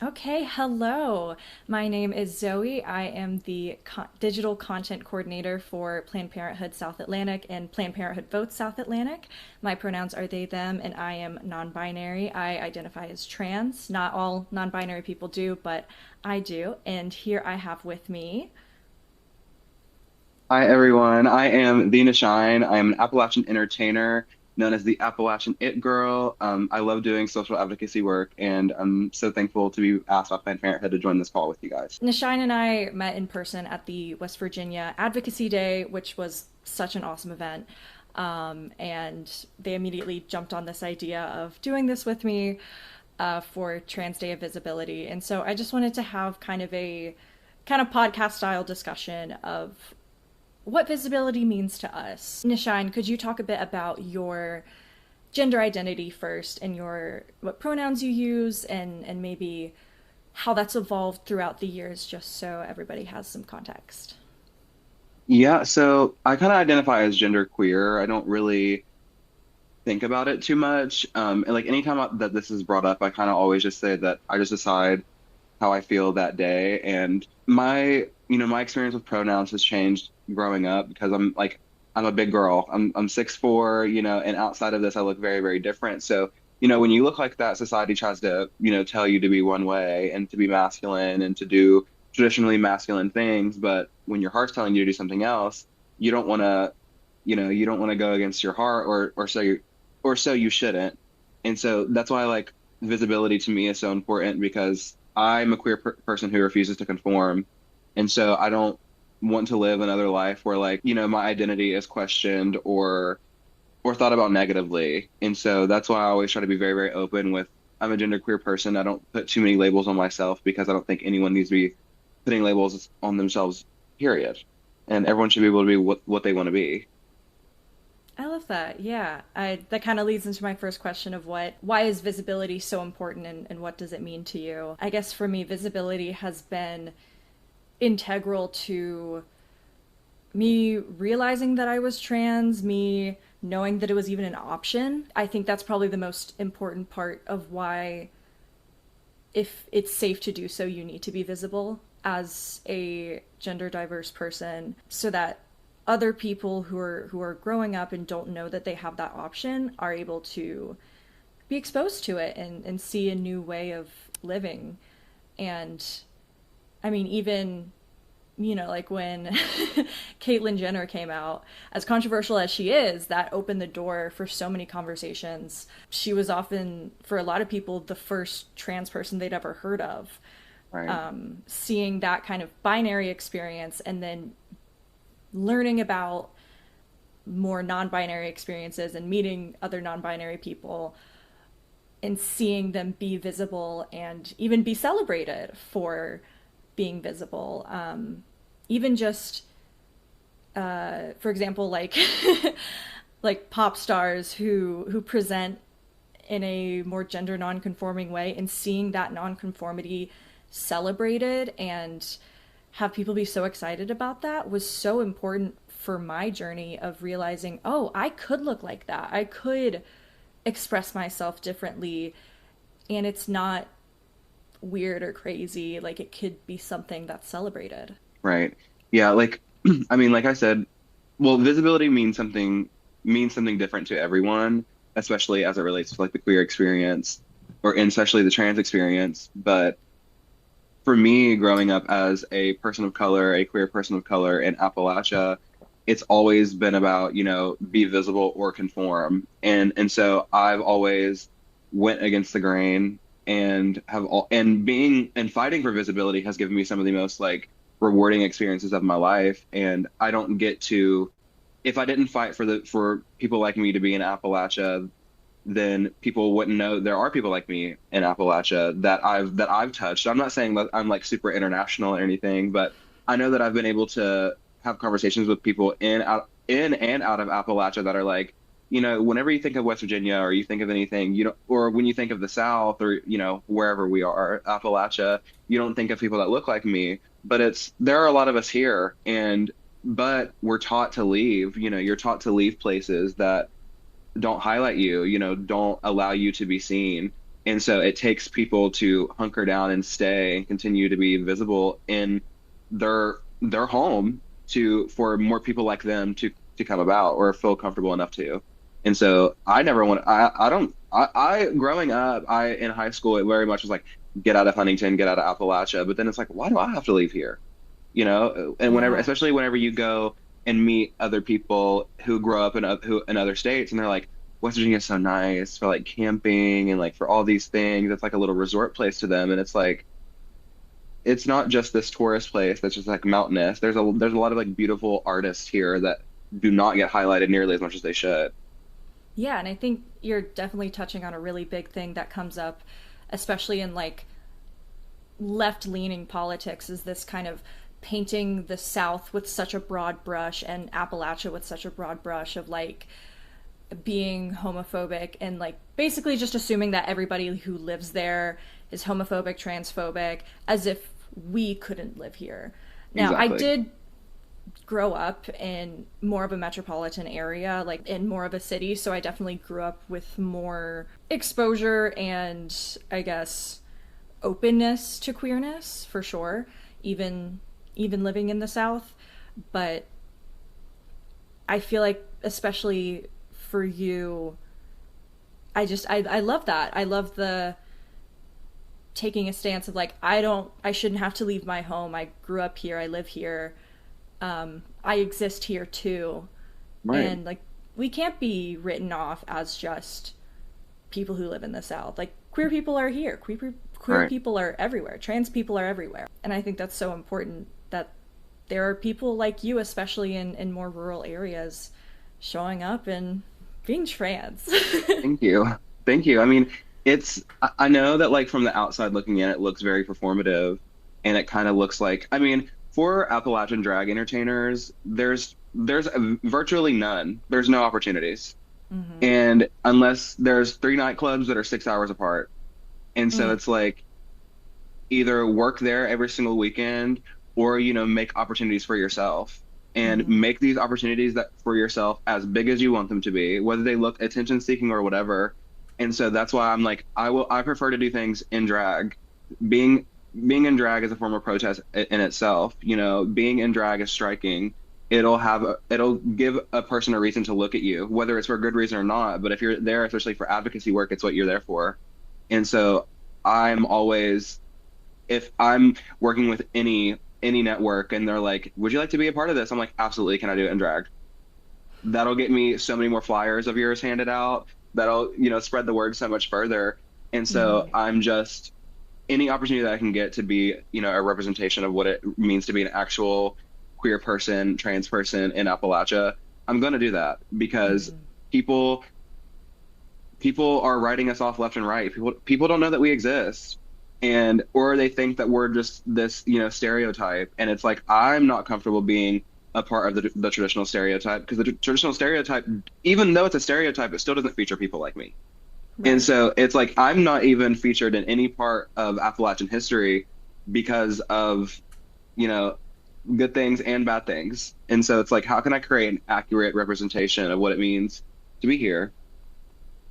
Okay, hello. My name is Zoe. I am the digital content coordinator for Planned Parenthood South Atlantic and Planned Parenthood Votes South Atlantic. My pronouns are they, them, and I am non binary. I identify as trans. Not all non binary people do, but I do. And here I have with me. Hi everyone, I am the Nyshyne. I am an Appalachian entertainer known as the Appalachian It Girl. I love doing social advocacy work, and I'm so thankful to be asked by Planned Parenthood to join this call with you guys. Nyshyne and I met in person at the West Virginia Advocacy Day, which was such an awesome event. And they immediately jumped on this idea of doing this with me for Trans Day of Visibility. And so I just wanted to have kind of podcast style discussion of what visibility means to us. Nyshyne, could you talk a bit about your gender identity first and your what pronouns you use and maybe how that's evolved throughout the years, just so everybody has some context. Yeah, so I kind of identify as gender queer. I don't really think about it too much. And like anytime that this is brought up, I kind of always just say that I just decide how I feel that day. And my experience with pronouns has changed growing up because I'm a big girl. I'm 6'4", and outside of this, I look very, very different. So, when you look like that, society tries to, tell you to be one way and to be masculine and to do traditionally masculine things. But when your heart's telling you to do something else, you don't want to, you don't want to go against your heart or so you shouldn't. And so that's why like visibility to me is so important because I'm a queer person who refuses to conform. And so I don't want to live another life where like, my identity is questioned or thought about negatively. And so that's why I always try to be very, very open with I'm a genderqueer person. I don't put too many labels on myself because I don't think anyone needs to be putting labels on themselves, period. And everyone should be able to be what they want to be. I love that. Yeah. That kind of leads into my first question of why is visibility so important and what does it mean to you? I guess for me, visibility has been integral to me realizing that I was trans, me knowing that it was even an option. I think that's probably the most important part of why, if it's safe to do so, you need to be visible as a gender diverse person so that other people who are growing up and don't know that they have that option are able to be exposed to it and see a new way of living. And I mean, even like when Caitlyn Jenner came out, as controversial as she is, that opened the door for so many conversations. She was often, for a lot of people, the first trans person they'd ever heard of. Right. Seeing that kind of binary experience and then learning about more non binary experiences and meeting other non binary people and seeing them be visible and even be celebrated for being visible. Even just, for example, like like pop stars who present in a more gender non-conforming way and seeing that non-conformity celebrated and have people be so excited about that was so important for my journey of realizing, oh, I could look like that. I could express myself differently and it's not weird or crazy. Like it could be something that's celebrated. Right. Yeah, like I mean, like I said, well, visibility means something different to everyone, especially as it relates to like the queer experience or and especially the trans experience. But for me, growing up as a person of color, a queer person of color in Appalachia, it's always been about, be visible or conform. And so I've always went against the grain and being and fighting for visibility has given me some of the most like rewarding experiences of my life. And I don't get to if I didn't fight for people like me to be in Appalachia, then people wouldn't know there are people like me in Appalachia that I've touched. I'm not saying that I'm like super international or anything, but I know that I've been able to have conversations with people in and out of Appalachia that are like, whenever you think of West Virginia or you think of anything, or when you think of the South or, wherever we are, Appalachia, you don't think of people that look like me, but there are a lot of us here but we're taught to leave, you're taught to leave places that don't highlight you, don't allow you to be seen. And so it takes people to hunker down and stay and continue to be visible in their home to for more people like them to come about or feel comfortable enough to. And so I never want I don't I growing up I in high school it very much was like get out of Huntington, get out of Appalachia, but then it's like why do I have to leave here? You know, and whenever Yeah. especially whenever you go and meet other people who grow up in other states and they're like West Virginia is so nice for like camping and like for all these things. It's like a little resort place to them and it's like it's not just this tourist place that's just like mountainous. There's a lot of like beautiful artists here that do not get highlighted nearly as much as they should. Yeah, and I think you're definitely touching on a really big thing that comes up, especially in like left leaning politics, is this kind of painting the South with such a broad brush and Appalachia with such a broad brush of like being homophobic and like basically just assuming that everybody who lives there is homophobic, transphobic, as if we couldn't live here. Now, I Exactly. did grow up in more of a metropolitan area, like in more of a city, so I definitely grew up with more exposure and I guess openness to queerness for sure, even living in the South. But I feel like especially for you, I love that. I love the taking a stance of like I shouldn't have to leave my home. I grew up here, I live here, I exist here too. Right. And like we can't be written off as just people who live in the South. Like queer people are here. Queer Right. people are everywhere. Trans people are everywhere. And I think that's so important that there are people like you, especially in more rural areas, showing up and being trans. Thank you. Thank you. I mean, I know that like from the outside looking in, it looks very performative and it kind of looks like, I mean, for Appalachian drag entertainers, there's virtually none. There's no opportunities. Mm-hmm. And unless there's three nightclubs that are 6 hours apart. And so Mm. it's like either work there every single weekend or, you know, make opportunities for yourself and Mm-hmm. make these opportunities that for yourself as big as you want them to be, whether they look attention seeking or whatever. And so that's why I'm like, I prefer to do things in drag. Being being in drag is a form of protest in itself. You know, being in drag is striking. It'll give a person a reason to look at you, whether it's for a good reason or not. But if you're there, especially for advocacy work, it's what you're there for. And so I'm always if I'm working with any network and they're like, "Would you like to be a part of this?" I'm like, "Absolutely. Can I do it in drag?" That'll get me so many more flyers of yours handed out. That'll, you know, spread the word so much further. And so Mm-hmm. I'm just any opportunity that I can get to be, you know, a representation of what it means to be an actual queer person, trans person in Appalachia, I'm going to do that because Mm-hmm. people people are writing us off left and right. People don't know that we exist. And or they think that we're just this, you know, stereotype. And it's like I'm not comfortable being a part of the traditional stereotype because the traditional stereotype, even though it's a stereotype, it still doesn't feature people like me. And Right. so it's like I'm not even featured in any part of Appalachian history because of, you know, good things and bad things. And so it's like, how can I create an accurate representation of what it means to be here?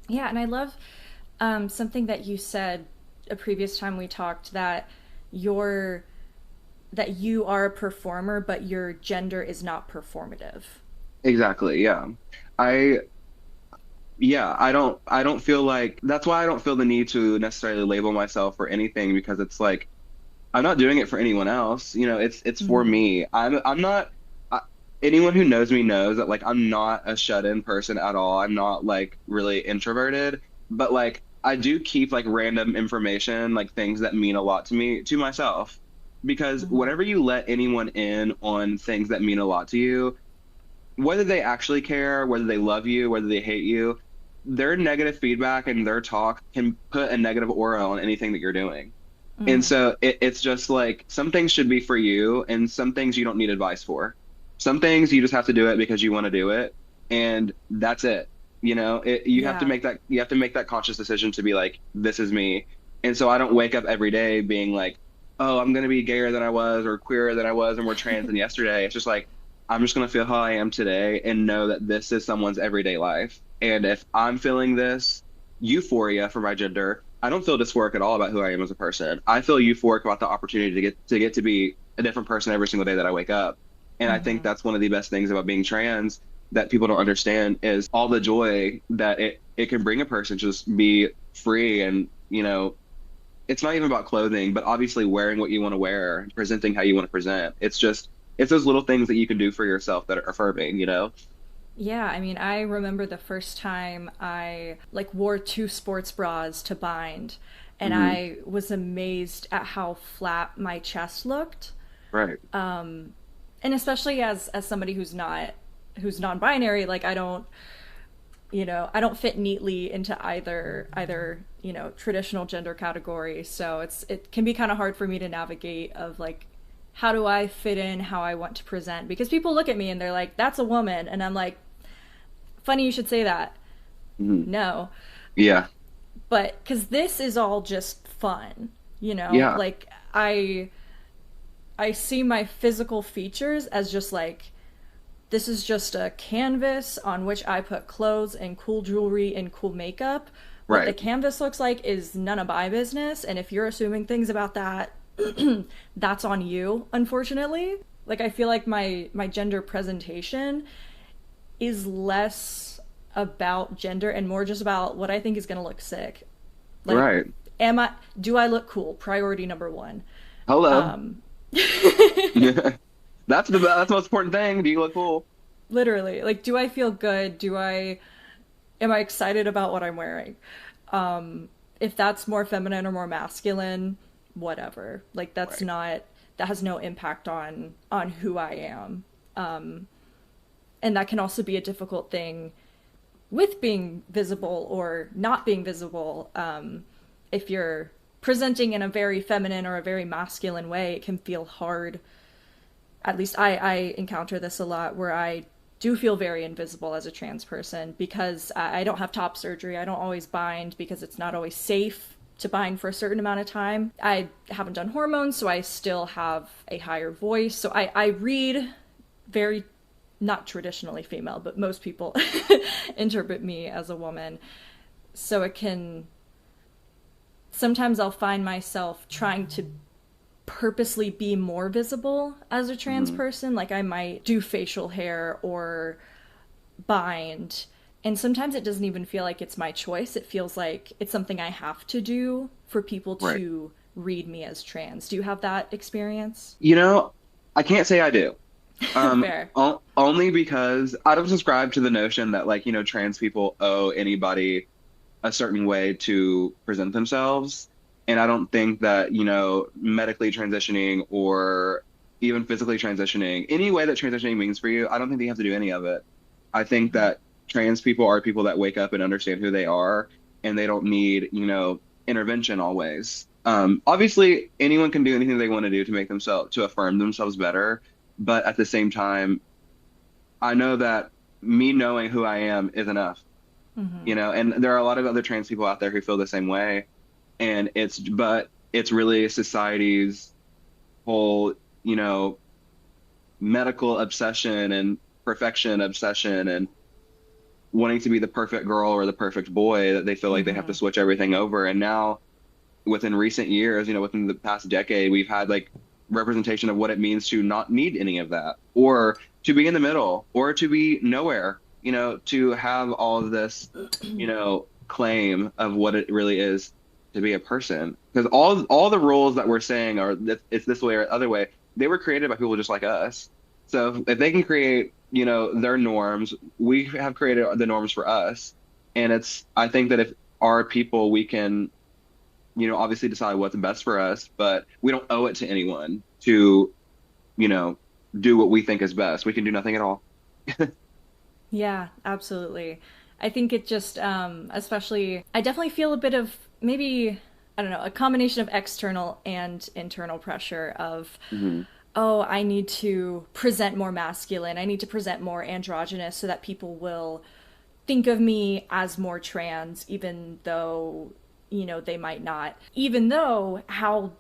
Yeah, and I love something that you said a previous time we talked you're that you are a performer, but your gender is not performative. Exactly. Yeah. I I don't feel like that's why I don't feel the need to necessarily label myself or anything because it's like I'm not doing it for anyone else. You know, it's for Mm-hmm. me. I'm not anyone who knows me knows that like I'm not a shut-in person at all. I'm not like really introverted, but like I do keep like random information, like things that mean a lot to me to myself. Because Mm-hmm. whenever you let anyone in on things that mean a lot to you, whether they actually care, whether they love you, whether they hate you, their negative feedback and their talk can put a negative aura on anything that you're doing. And Mm. so it's just like some things should be for you, and some things you don't need advice for. Some things you just have to do it because you want to do it, and that's it. You know, Yeah. you have to make that conscious decision to be like, this is me. And so I don't wake up every day being like, oh, I'm gonna be gayer than I was or queerer than I was and more trans than yesterday. It's just like I'm just gonna feel how I am today and know that this is someone's everyday life. And if I'm feeling this euphoria for my gender, I don't feel dysphoric at all about who I am as a person. I feel euphoric about the opportunity to be a different person every single day that I wake up. And I think Hmm. that's one of the best things about being trans that people don't understand is all the joy that it can bring a person to just be free. And, it's not even about clothing, but obviously wearing what you want to wear, presenting how you want to present. It's those little things that you can do for yourself that are affirming. Yeah, I mean, I remember the first time I like wore two sports bras to bind, and Hmm. I was amazed at how flat my chest looked. Right. And especially as somebody who's non-binary, like I don't fit neatly into either traditional gender category. So it can be kind of hard for me to navigate of like how do I fit in how I want to present because people look at me and they're like that's a woman and I'm like funny you should say that. Hmm. No, Yeah. but because this is all just fun, Yeah. like I see my physical features as just like this is just a canvas on which I put clothes and cool jewelry and cool makeup. What the Right. canvas looks like is none of my business, and if you're assuming things about that, that's on you, unfortunately. Like I feel like my gender presentation is less about gender and more just about what I think is going to look sick. Like Right. am I do I look cool? Priority number 1. Hello. Um That's the most important thing. Do you look cool? literally, like do I feel good? Do I am I excited about what I'm wearing? If that's more feminine or more masculine, whatever. Like Right. that has no impact on who I am. And that can also be a difficult thing with being visible or not being visible. If you're presenting in a very feminine or a very masculine way, it can feel hard. At least I encounter this a lot where I do feel very invisible as a trans person because I don't have top surgery. I don't always bind because it's not always safe to bind for a certain amount of time. I haven't done hormones, so I still have a higher voice. So I read very not traditionally female, but most people interpret me as a woman. So it can sometimes I'll find myself trying to purposely be more visible as a trans Hmm. person. Like I might do facial hair or bind. And sometimes it doesn't even feel like it's my choice. It feels like it's something I have to do for people Right. to read me as trans. Do you have that experience? You know, I can't say I do. Fair. Only because I don't subscribe to the notion that like, trans people owe anybody a certain way to present themselves. And I don't think that, medically transitioning or even physically transitioning, any way that transitioning means for you, I don't think that you have to do any of it. I think Mm-hmm. that trans people are people that wake up and understand who they are and they don't need, intervention always. Obviously, anyone can do anything they want to do to make themselves, to affirm themselves better. But at the same time, I know that me knowing who I am is enough, Mm-hmm. and there are a lot of other trans people out there who feel the same way. And but it's really society's whole, medical obsession and perfection obsession and wanting to be the perfect girl or the perfect boy that they feel like they have to Mm-hmm. switch everything over. And now within recent years, within the past decade, we've had like representation of what it means to not need any of that, or to be in the middle, or to be nowhere, to have all of this, claim of what it really is to be a person. Because all the rules that we're saying are that it's this way or other way, they were created by people just like us. So if they can create, their norms, we have created the norms for us. And I think that if our people, we can obviously decide what's best for us, but we don't owe it to anyone to, you know, do what we think is best. We can do nothing at all. Yeah, absolutely. I think it just, especially, I definitely feel a bit of maybe, I don't know, a combination of external and internal pressure of, Hmm. oh, I need to present more masculine. I need to present more androgynous so that people will think of me as more trans, even though, they might not. Even though how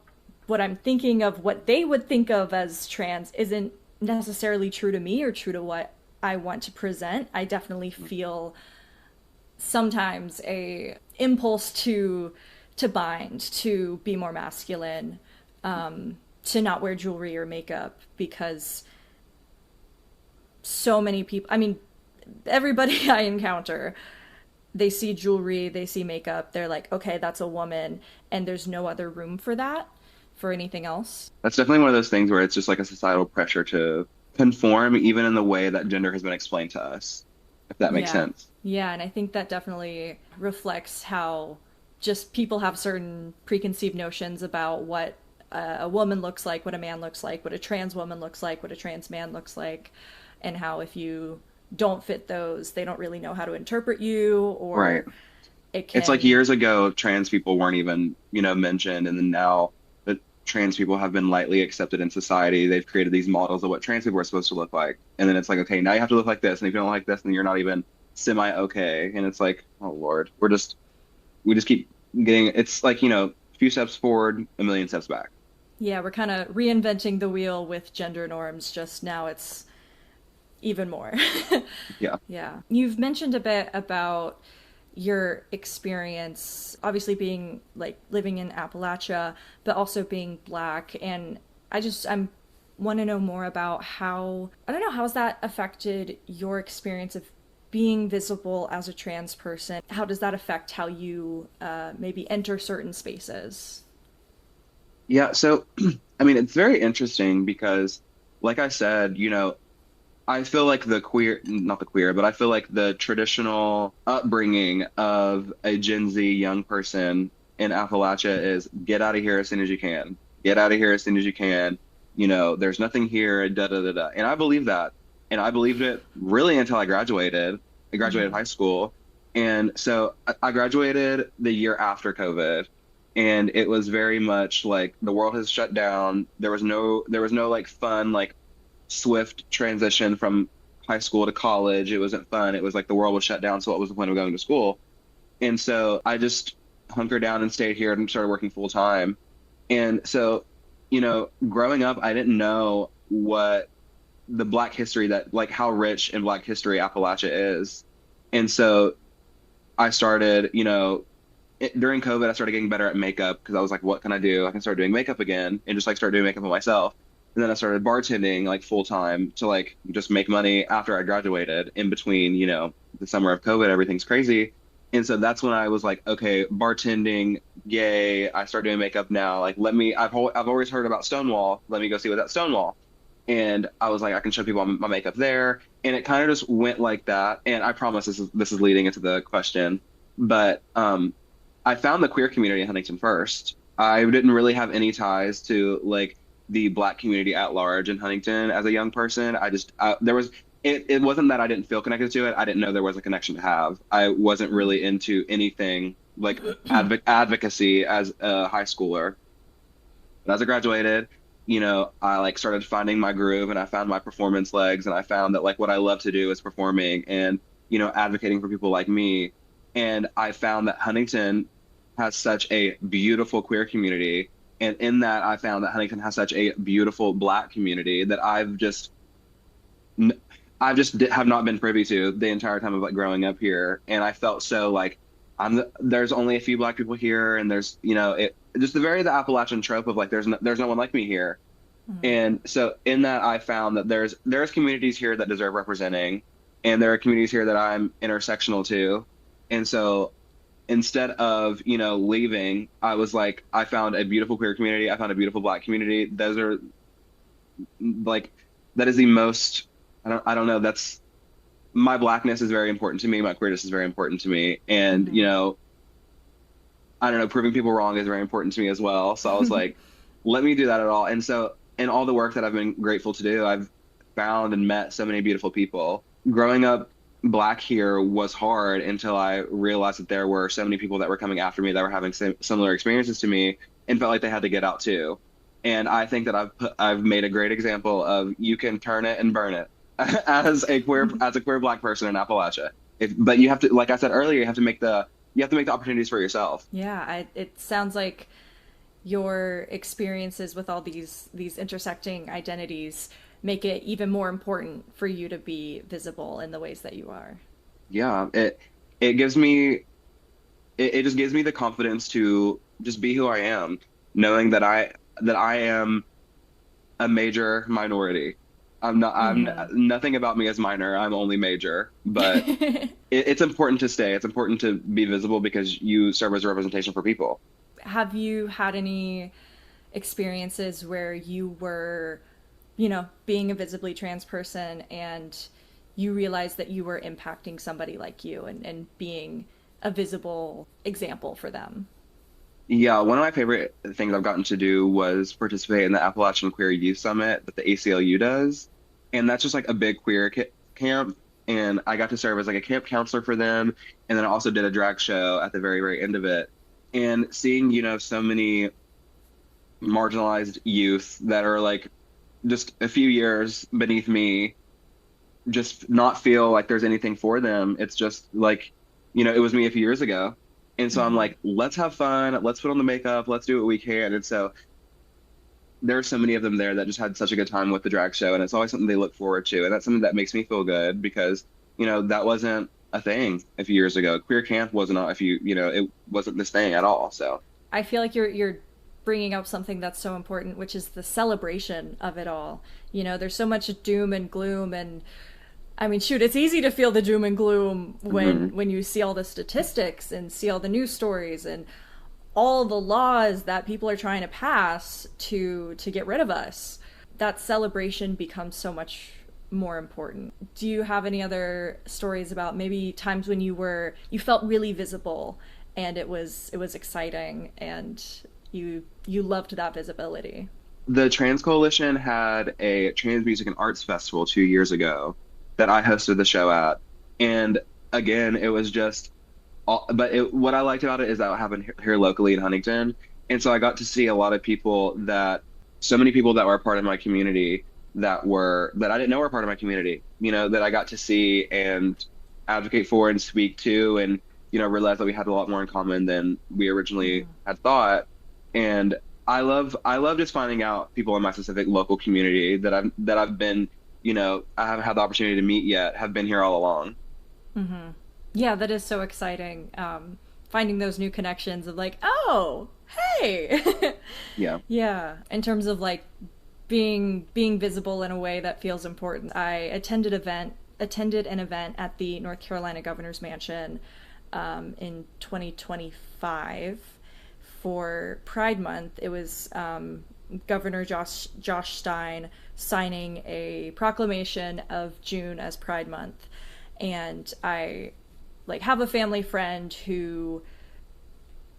what I'm thinking of what they would think of as trans isn't necessarily true to me or true to what I want to present. I definitely feel sometimes a impulse to bind, to be more masculine, to not wear jewelry or makeup because so many people, I mean, everybody I encounter, they see jewelry, they see makeup, they're like, okay, that's a woman, and there's no other room for that, for anything else. That's definitely one of those things where it's just like a societal pressure to conform, even in the way that gender has been explained to us, if that makes Yeah. sense. Yeah, and I think that definitely reflects how just people have certain preconceived notions about what a woman looks like, what a man looks like, what a trans woman looks like, what a trans man looks like, and how if you don't fit those, they don't really know how to interpret you, Right. or it It's like can. years ago, trans people weren't even, mentioned, and then now that trans people have been lightly accepted in society, they've created these models of what trans people are supposed to look like. And then it's like, okay, now you have to look like this, and if you don't like this, then you're not even semi okay. And it's like, oh Lord, we just keep getting, it's like, a few steps forward, a million steps back. Yeah, we're kind of reinventing the wheel with gender norms, just now it's even more. Yeah. Yeah. You've mentioned a bit about your experience, obviously being like living in Appalachia, but also being black. And I'm want to know more about how, I don't know, how has that affected your experience of being visible as a trans person? How does that affect how you maybe enter certain spaces? Yeah. So, I mean, it's very interesting because, like I said, I feel like not the queer, but I feel like the traditional upbringing of a Gen Z young person in Appalachia is get out of here as soon as you can. Get out of here as soon as you can. There's nothing here, da da da da. And I believe that. And I believed it really until I graduated. I graduated Mm-hmm. high school. And so I graduated the year after COVID. And it was very much like the world has shut down. There was no like fun, like swift transition from high school to college. It wasn't fun. It was like the world was shut down. So what was the point of going to school? And so I just hunkered down and stayed here and started working full time. And so, growing up, I didn't know what the Black history that like how rich in Black history Appalachia is. And so I started, during COVID, I started getting better at makeup because I was like, what can I do? I can start doing makeup again and just like start doing makeup on myself. And then I started bartending like full time to like just make money after I graduated in between, the summer of COVID, everything's crazy. And so that's when I was like, okay, bartending, yay. I start doing makeup now. Like, I've always heard about Stonewall. Let me go see what that Stonewall. And I was like, I can show people my makeup there. And it kind of just went like that. And I promise this is leading into the question. But I found the queer community in Huntington first. I didn't really have any ties to like the Black community at large in Huntington as a young person. There was it wasn't that I didn't feel connected to it. I didn't know there was a connection to have. I wasn't really into anything like advocacy as a high schooler. But as I graduated, I like started finding my groove and I found my performance legs and I found that like what I love to do is performing and advocating for people like me. And I found that Huntington has such a beautiful queer community. And in that, I found that Huntington has such a beautiful Black community that have not been privy to the entire time of like growing up here. And I felt so like there's only a few Black people here, and there's it just the Appalachian trope of like there's no one like me here. Mm-hmm. And so in that, I found that there's communities here that deserve representing, and there are communities here that I'm intersectional to. And so instead of, leaving, I was like, I found a beautiful queer community. I found a beautiful Black community. Those are like, that is the most, I don't know. That's my Blackness is very important to me. My queerness is very important to me. And, I don't know, proving people wrong is very important to me as well. So I was Mm-hmm. like, let me do that at all. And so in all the work that I've been grateful to do, I've found and met so many beautiful people. Growing up Black here was hard until I realized that there were so many people that were coming after me that were having similar experiences to me and felt like they had to get out too. And I think that I've made a great example of you can turn it and burn it as a queer Black person in Appalachia. But you have to, like I said earlier, you have to make the opportunities for yourself. Yeah, it sounds like your experiences with all these intersecting identities make it even more important for you to be visible in the ways that you are. Yeah, it gives me it just gives me the confidence to just be who I am, knowing that I am a major minority. I'm Mm-hmm. nothing about me is minor. I'm only major, but it's important to stay. It's important to be visible because you serve as a representation for people. Have you had any experiences where you were, you know, being a visibly trans person and you realized that you were impacting somebody like you and being a visible example for them? Yeah, one of my favorite things I've gotten to do was participate in the Appalachian Queer Youth Summit that the ACLU does. And that's just like a big queer camp. And I got to serve as like a camp counselor for them. And then I also did a drag show at the very, very end of it. And seeing, so many marginalized youth that are like just a few years beneath me just not feel like there's anything for them. It's just like, it was me a few years ago. And so I'm Mm-hmm. like, let's have fun. Let's put on the makeup. Let's do what we can. And so there are so many of them there that just had such a good time with the drag show. And it's always something they look forward to. And that's something that makes me feel good because, that wasn't a thing a few years ago. Queer camp was not it wasn't this thing at all. So I feel like you're bringing up something that's so important, which is the celebration of it all. You know, there's so much doom and gloom, and I mean, shoot, it's easy to feel the doom and gloom mhm. when you see all the statistics and see all the news stories and all the laws that people are trying to pass to get rid of us. That celebration becomes so much more important. Do you have any other stories about maybe times when you felt really visible and it was exciting and you loved that visibility? The Trans Coalition had a trans music and arts festival 2 years ago that I hosted the show at. And again, it was just what I liked about it is that it happened here locally in Huntington. And so I got to see a lot of so many people that were a part of my community that I didn't know were part of my community, that I got to see and advocate for and speak to and, realize that we had a lot more in common than we originally Mm-hmm. had thought. And I love just finding out people in my specific local community that I've been, I haven't had the opportunity to meet yet, have been here all along. Mm-hmm. Yeah, that is so exciting. Finding those new connections of like, oh, hey. Yeah. Yeah, in terms of like being visible in a way that feels important. I attended an event at the North Carolina Governor's Mansion in 2025 for Pride Month. It was Governor Josh Stein signing a proclamation of June as Pride Month, and I like have a family friend who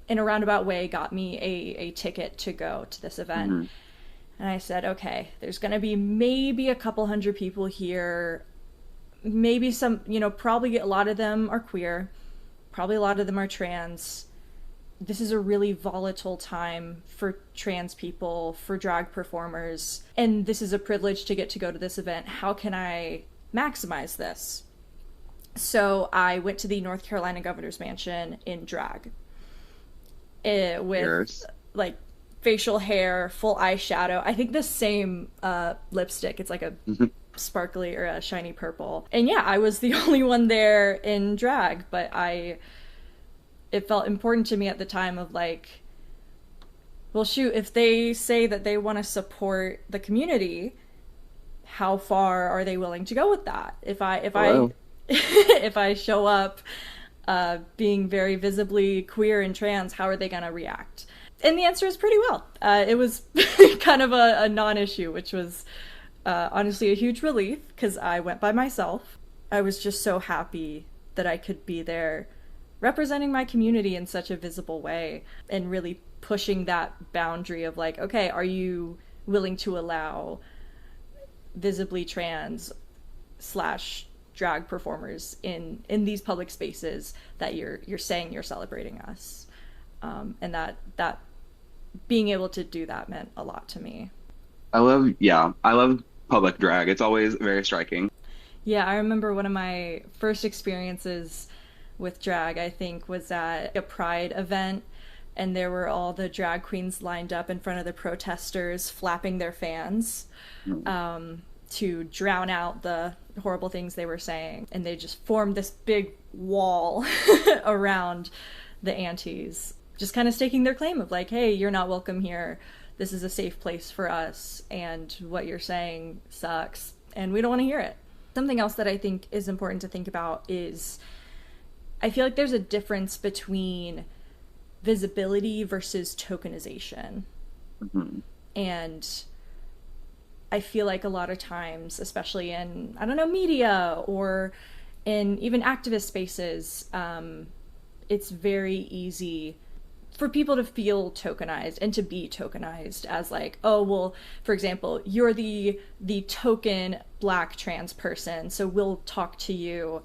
in a roundabout way got me a ticket to go to this event. Hmm. And I said, okay, there's going to be maybe a couple hundred people here. Maybe some, probably a lot of them are queer. Probably a lot of them are trans. This is a really volatile time for trans people, for drag performers. And this is a privilege to get to go to this event. How can I maximize this? So I went to the North Carolina Governor's Mansion in drag with Years. like facial hair, full eyeshadow. I think the same lipstick. It's like a Mhm. sparkly or a shiny purple. And yeah, I was the only one there in drag, but it felt important to me at the time of like, well, shoot, if they say that they want to support the community, how far are they willing to go with that? If I Hello. if I show up being very visibly queer and trans, how are they going to react? And the answer is pretty well. It was kind of a non-issue, which was honestly a huge relief because I went by myself. I was just so happy that I could be there representing my community in such a visible way and really pushing that boundary of like, okay, are you willing to allow visibly trans slash drag performers in these public spaces that you're saying you're celebrating us, and that being able to do that meant a lot to me. Yeah, I love public drag. It's always very striking. Yeah, I remember one of my first experiences with drag, I think, was at a Pride event, and there were all the drag queens lined up in front of the protesters, flapping their fans Mm. to drown out the horrible things they were saying. And they just formed this big wall around the antis. just kind of staking their claim of like, hey, you're not welcome here. This is a safe place for us, and what you're saying sucks, and we don't want to hear it. Something else that I think is important to think about is I feel like there's a difference between visibility versus tokenization. Hmm. And I feel like a lot of times, especially in, I don't know, media or in even activist spaces, it's very easy for people to feel tokenized and to be tokenized as like, oh well, for example, you're the token black trans person, so we'll talk to you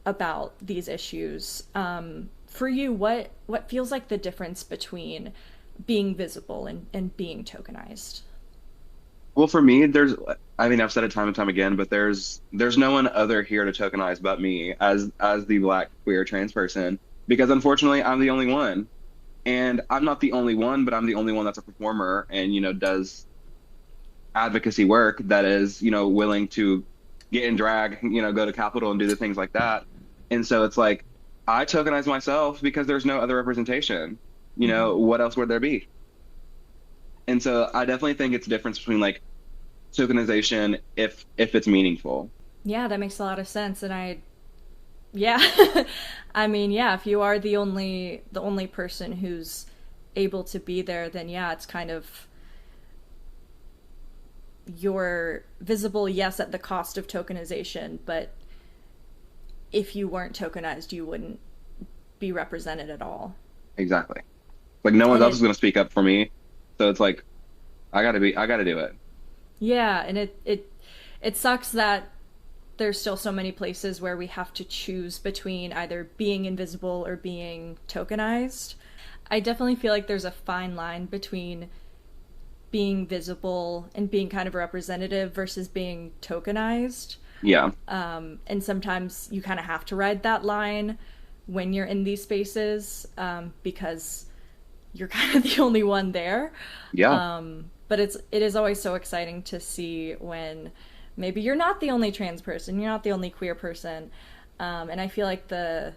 about these issues. For you, what feels like the difference between being visible and being tokenized? Well, for me, I mean, I've said it time and time again, but there's no one other here to tokenize but me as the Black queer trans person, because unfortunately, I'm the only one. And I'm not the only one, but I'm the only one that's a performer and, does advocacy work that is, willing to get in drag, go to Capitol and do the things like that. And so it's like, I tokenize myself because there's no other representation. Mm-hmm. What else would there be? And so I definitely think it's a difference between like tokenization if it's meaningful. Yeah, that makes a lot of sense. And yeah, I mean, yeah, if you are the only person who's able to be there, then yeah, it's kind of you're visible, yes, at the cost of tokenization, but if you weren't tokenized, you wouldn't be represented at all. Exactly. Like no one And else is it, going to speak up for me. So it's like I gotta do it. yeah, and it sucks that there's still so many places where we have to choose between either being invisible or being tokenized. I definitely feel like there's a fine line between being visible and being kind of representative versus being tokenized. Yeah. And sometimes you kind of have to ride that line when you're in these spaces, because you're kind of the only one there. Yeah. But it is always so exciting to see when maybe you're not the only trans person, you're not the only queer person, and I feel like the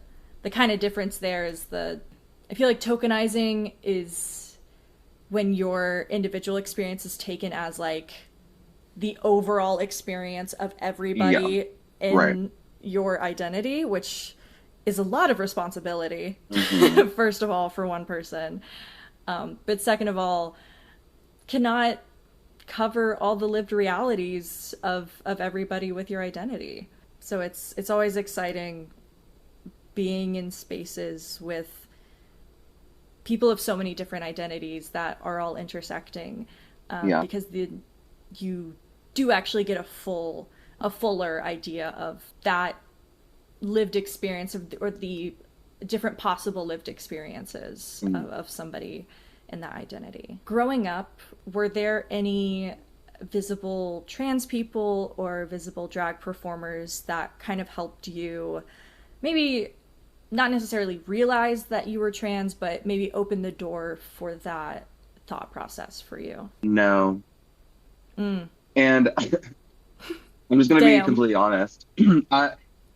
kind of difference there is I feel like tokenizing is when your individual experience is taken as like the overall experience of Yeah. everybody Right. in your identity, which is a lot of responsibility, Hmm. first of all, for one person. But second of all, cannot cover all the lived realities of everybody with your identity. So it's always exciting being in spaces with people of so many different identities that are all intersecting, Yeah. because you do actually get a fuller idea of that lived experience or the different possible lived experiences Mhm. of somebody in that identity. Growing up, were there any visible trans people or visible drag performers that kind of helped you maybe not necessarily realize that you were trans, but maybe open the door for that thought process for you? No. Mm. And I'm just gonna be Damn. completely honest. I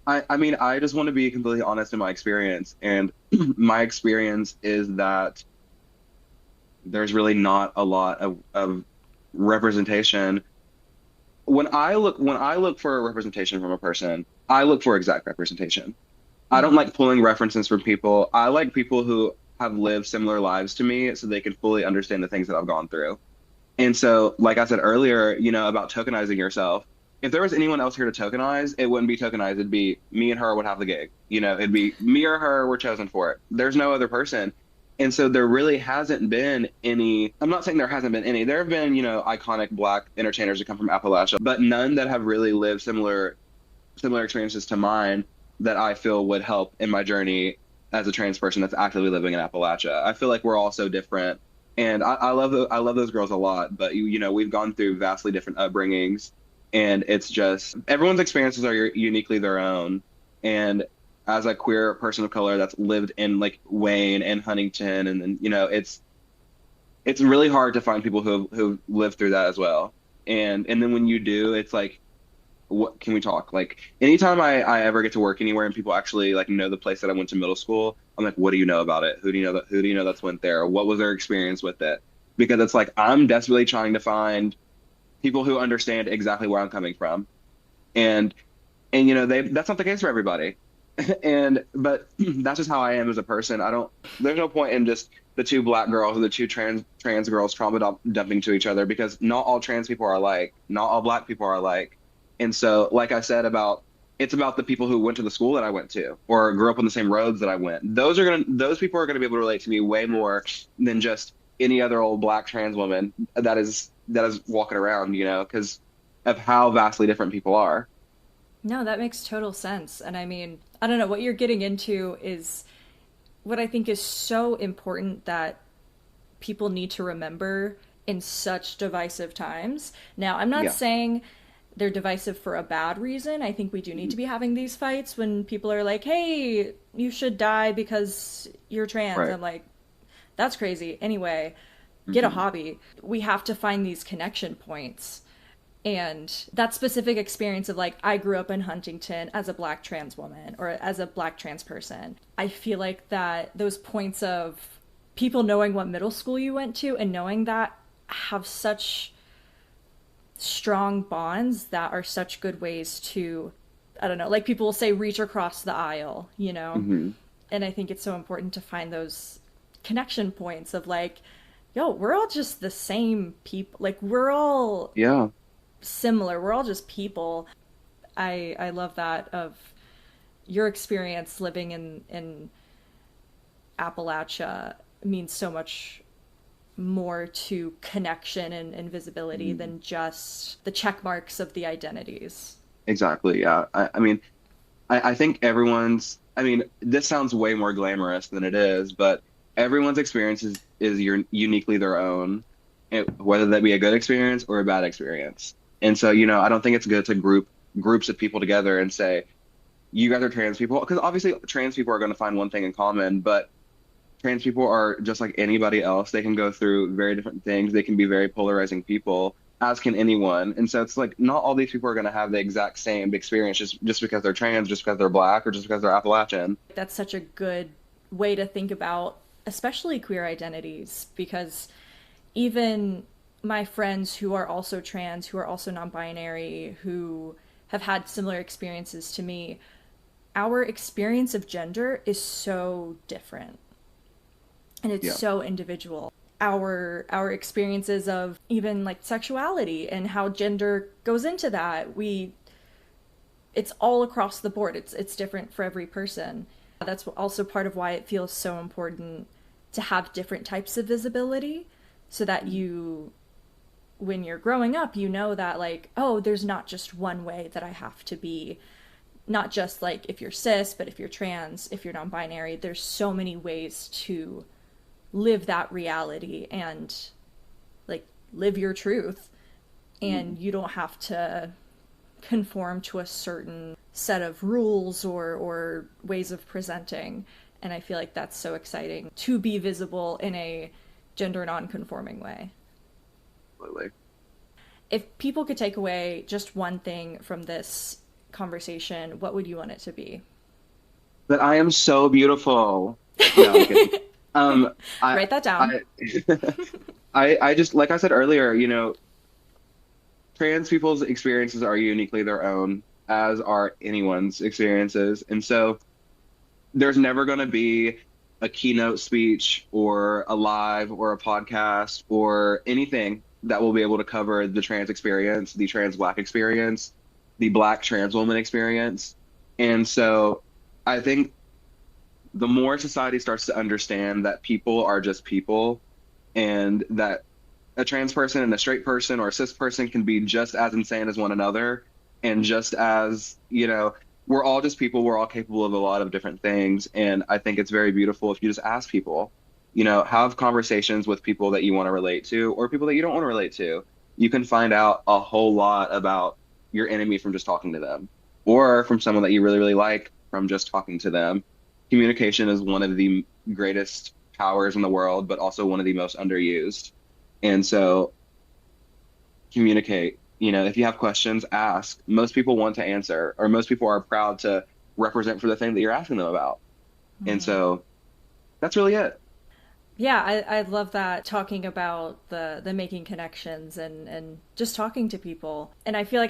I mean I just want to be completely honest in my experience. And my experience is that there's really not a lot of representation. When I look for a representation from a person, I look for exact representation. I don't Mm-hmm. like pulling references from people. I like people who have lived similar lives to me so they can fully understand the things that I've gone through. And so, like I said earlier, about tokenizing yourself, if there was anyone else here to tokenize, it wouldn't be tokenized. It'd be me and her would have the gig. It'd be me or her were chosen for it. There's no other person. And so there really hasn't been any, I'm not saying there hasn't been any. There have been, iconic Black entertainers that come from Appalachia, but none that have really lived similar experiences to mine that I feel would help in my journey as a trans person that's actively living in Appalachia. I feel like we're all so different, and I love those girls a lot. But we've gone through vastly different upbringings, and it's just everyone's experiences are uniquely their own. And as a queer person of color that's lived in like Wayne and Huntington, and then it's really hard to find people who've lived through that as well. And then when you do, it's like what can we talk? Like anytime I ever get to work anywhere and people actually like know the place that I went to middle school, I'm like, what do you know about it? Who do you know that's went there? What was their experience with it? Because it's like I'm desperately trying to find people who understand exactly where I'm coming from. And they that's not the case for everybody. And but that's just how I am as a person. I don't there's no point in just the two black girls or the two trans girls dumping to each other because not all trans people are alike, not all black people are alike. And so like I said about it's about the people who went to the school that I went to or grew up on the same roads that I went. Those people are gonna be able to relate to me way more than just any other old black trans woman that is walking around, because of how vastly different people are. No, that makes total sense. And I mean, I don't know, what you're getting into is what I think is so important that people need to remember in such divisive times. Now, I'm not Yeah. saying they're divisive for a bad reason. I think we do need to be having these fights when people are like, hey, you should die because you're trans. Right. I'm like, that's crazy. Anyway, get a Hmm. hobby. We have to find these connection points. And that specific experience of like, I grew up in Huntington as a black trans woman or as a black trans person. I feel like that those points of people knowing what middle school you went to and knowing that have such strong bonds that are such good ways to, I don't know, like people will say reach across the aisle, you know? Hmm. And I think it's so important to find those connection points of like, yo, we're all just the same people. Like we're all Yeah. similar. We're all just people. I love that of your experience living in Appalachia means so much more to connection and visibility Mhm. than just the check marks of the identities. Exactly. Yeah. I mean, I think I mean, this sounds way more glamorous than it is, but everyone's experience is uniquely their own, whether that be a good experience or a bad experience. And so, I don't think it's good to group groups of people together and say, you guys are trans people, because obviously trans people are going to find one thing in common, but trans people are just like anybody else. They can go through very different things. They can be very polarizing people, as can anyone. And so it's like not all these people are going to have the exact same experience just because they're trans, just because they're black, or just because they're Appalachian. That's such a good way to think about, especially queer identities, because even my friends who are also trans, who are also non binary, who have had similar experiences to me, our experience of gender is so different and it's Yeah. so individual. Our experiences of even like sexuality and how gender goes into that, we it's all across the board. It's different for every person. That's also part of why it feels so important to have different types of visibility so that you when you're growing up, you know that like, oh, there's not just one way that I have to be. Not just like if you're cis, but if you're trans, if you're non-binary, there's so many ways to live that reality and like live your truth, Mhm. and you don't have to conform to a certain set of rules or ways of presenting. And I feel like that's so exciting to be visible in a gender non-conforming way. Absolutely. If people could take away just one thing from this conversation, what would you want it to be? That I am so beautiful. No, I'm kidding. I, Write that down. I, I just, like I said earlier, trans people's experiences are uniquely their own, as are anyone's experiences. And so there's never going to be a keynote speech or a live or a podcast or anything that will be able to cover the trans experience, the trans black experience, the black trans woman experience. And so I think the more society starts to understand that people are just people and that a trans person and a straight person or a cis person can be just as insane as one another and just as, we're all just people, we're all capable of a lot of different things. And I think it's very beautiful if you just ask people, have conversations with people that you want to relate to or people that you don't want to relate to. You can find out a whole lot about your enemy from just talking to them or from someone that you really, really like from just talking to them. Communication is one of the greatest powers in the world, but also one of the most underused. And so communicate, if you have questions, ask. Most people want to answer, or most people are proud to represent for the thing that you're asking them about. And so that's really it. Yeah, I love that, talking about the making connections and just talking to people. And I feel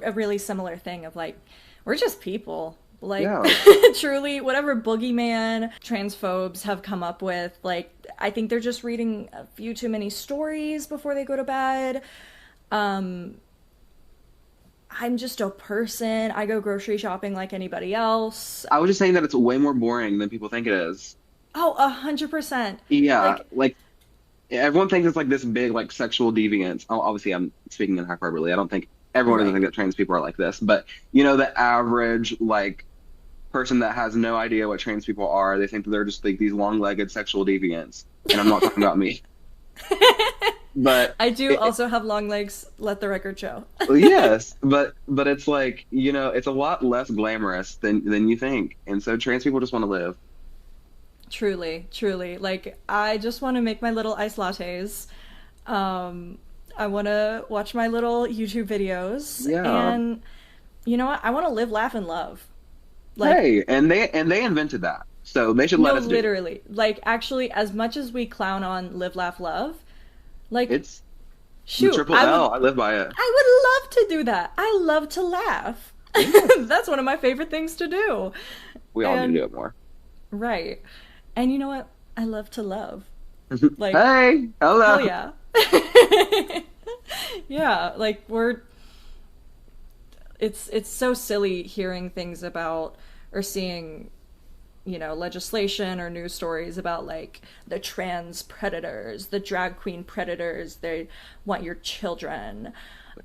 a really similar thing of like, we're just people. Like, Yeah. truly, whatever boogeyman transphobes have come up with, like, I think they're just reading a few too many stories before they go to bed. Um, I'm just a person. I go grocery shopping like anybody else. I was just saying that it's way more boring than people think it is. Oh, 100%. Yeah, Like, like everyone thinks it's like this big like sexual deviance. Obviously, I'm speaking in hyperbole. I don't think everyone doesn't right. think that trans people are like this, but the average like person that has no idea what trans people are, they think that they're just like these long-legged sexual deviants. And I'm not talking about me. But I do also have long legs, let the record show. yes, but it's like, it's a lot less glamorous than you think. And so trans people just want to live. Truly, truly. Like, I just want to make my little iced lattes. I want to watch my little YouTube videos. Yeah. And you know what? I want to live, laugh, and love. Like, Hey, and they invented that. So they should let no, us do it. literally. Like, actually, as much as we clown on live, laugh, love, like, It's the shoot, triple L. I live by it. I would love to do that. I love to laugh. Yes. That's one of my favorite things to do. We all need to And do it more. right. And you know what? I love to love. Like, Hey, hell hello. yeah. Yeah, like it's so silly hearing things about, or seeing, legislation or news stories about like the trans predators, the drag queen predators, they want your children.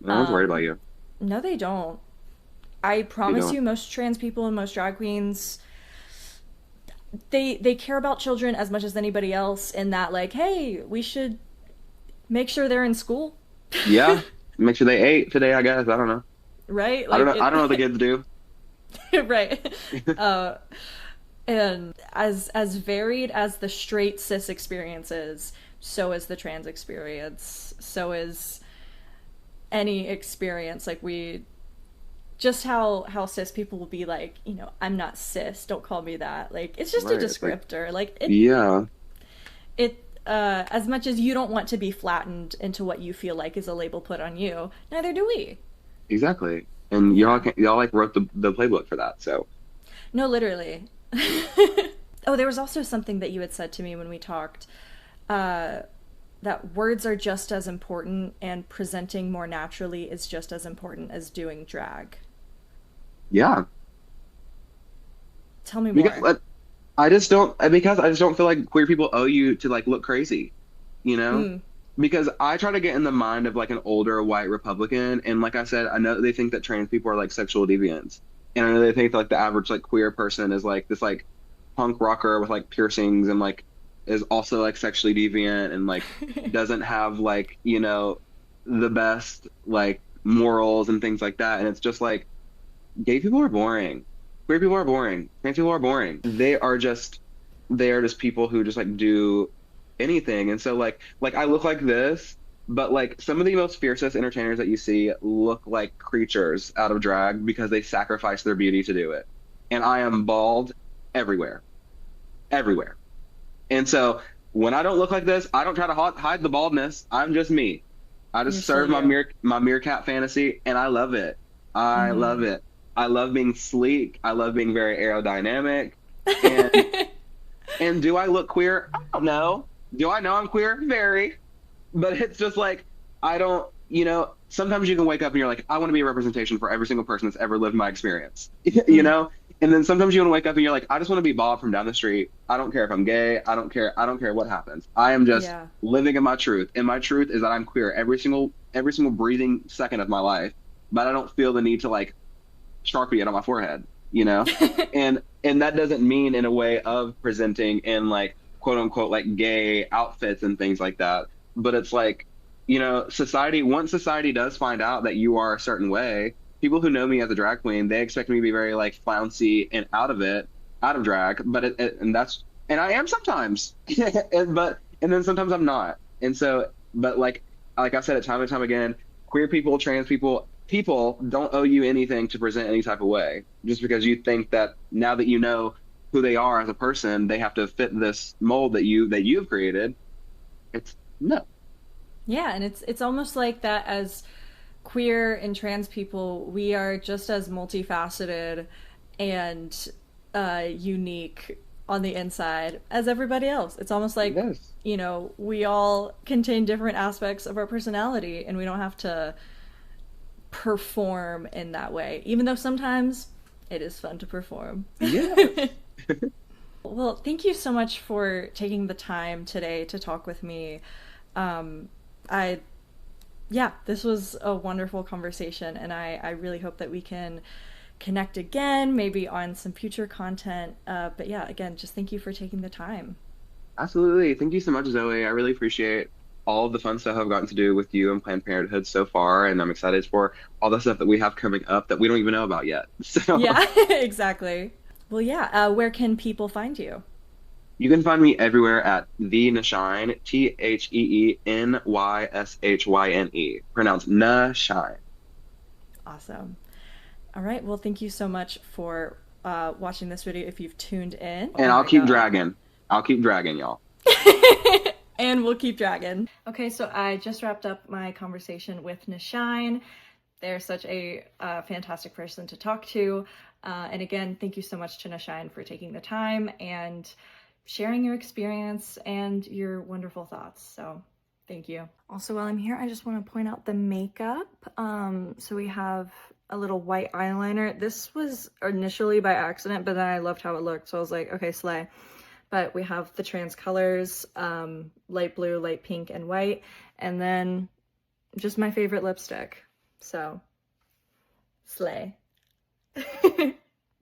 No one's worried about you. No, they don't. I They promise don't. you, most trans people and most drag queens, they care about children as much as anybody else, in that, like, hey, we should make sure they're in school. Yeah. Make sure they ate today, I guess. I don't know. Right? I don't Like know. I don't know what the kids do. right. Uh, and as varied as the straight cis experience is, so is the trans experience. So is any experience. Like, we just how cis people will be like, I'm not cis, don't call me that. Like, it's just a Right. It's like, descriptor. Like, yeah, as much as you don't want to be flattened into what you feel like is a label put on you, neither do we. exactly. And y'all Yeah. can, y'all like wrote the playbook for that. So No, literally. Oh, there was also something that you had said to me when we talked, uh, that words are just as important, and presenting more naturally is just as important as doing drag. yeah, Tell me because more. I just don't feel like queer people owe you to like look crazy, you know? Mm, Because I try to get in the mind of like an older white Republican, and like I said, I know they think that trans people are like sexual deviants, and I know they think that, like the average like queer person is like this like punk rocker with like piercings and like is also like sexually deviant and like doesn't have like the best like morals and things like that, and it's just like gay people are boring, queer people are boring, trans people are boring. They are just people who just like do anything. And so like I look like this, but like some of the most fiercest entertainers that you see look like creatures out of drag because they sacrifice their beauty to do it. And I am bald everywhere, everywhere. And so when I don't look like this, I don't try to hide the baldness. I'm just me. I you're just still serve you. my meerkat fantasy, and I love it. I love Mm-hmm. it. I love being sleek. I love being very aerodynamic. And and do I look queer? I don't know. Do I know I'm queer? Very. But it's just like, I don't, sometimes you can wake up and you're like, I want to be a representation for every single person that's ever lived my experience, you Mm, know? And then sometimes you want to wake up and you're like, I just want to be Bob from down the street. I don't care if I'm gay. I don't care. I don't care what happens. I am just yeah. living in my truth. And my truth is that I'm queer every single breathing second of my life. But I don't feel the need to like Sharpie it on my forehead, you know? And that doesn't mean in a way of presenting in like quote unquote like gay outfits and things like that. But it's like, once society does find out that you are a certain way, people who know me as a drag queen, they expect me to be very like flouncy and out of drag. But and I am sometimes, and then sometimes I'm not. And so, but like I said it time and time again, queer people, trans people, people don't owe you anything to present any type of way. Just because you think that now that you know who they are as a person, they have to fit this mold that you've created. It's no. Yeah, and it's almost like that as queer and trans people, we are just as multifaceted and unique on the inside as everybody else. It's almost like, Yes. we all contain different aspects of our personality and we don't have to perform in that way, even though sometimes it is fun to perform. Yes. Well, thank you so much for taking the time today to talk with me. I Yeah, this was a wonderful conversation, and I really hope that we can connect again, maybe on some future content. But yeah, again, just thank you for taking the time. Absolutely. Thank you so much, Zoe. I really appreciate all of the fun stuff I've gotten to do with you and Planned Parenthood so far, and I'm excited for all the stuff that we have coming up that we don't even know about yet. So Yeah, exactly. Well, yeah, where can people find you? you can find me everywhere at the Nyshyne, TheNyShyne, pronounced Nyshyne. Awesome. All right, well, thank you so much for watching this video if you've tuned in. And Oh I'll my keep God. dragging. I'll keep dragging, y'all. And we'll keep dragging. Okay, so I just wrapped up my conversation with Nyshyne. They're such a fantastic person to talk to. And again, thank you so much to Nyshyne for taking the time and sharing your experience and your wonderful thoughts. So thank you. Also, while I'm here, I just want to point out the makeup. So we have a little white eyeliner. This was initially by accident, but then I loved how it looked. So I was like, okay, slay. But we have the trans colors, light blue, light pink, and white. And then just my favorite lipstick. So, slay.